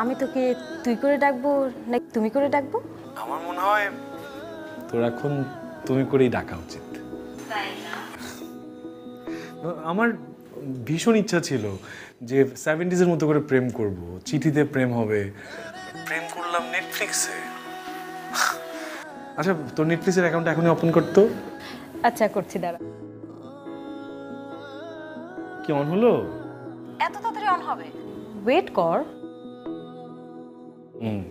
আমি তোকে তুই করে ডাকবো নাকি তুমি করে ডাকবো? আমার মনে হয় তোর এখন তুমি করেই ডাকা উচিত। তাই না? আমার ভীষণ ইচ্ছা ছিল যে 70s-এর মতো করে প্রেম করব, চিঠিতে প্রেম হবে। প্রেম করলাম নেটফ্লিক্সে। আচ্ছা, তোর নেটফ্লিক্সের অ্যাকাউন্ট এখনই ওপেন করতো। আচ্ছা করছি, দাঁড়া। কি অন হলো? এত তাড়াতাড়ি অন হবে? ওয়েট কর। হুম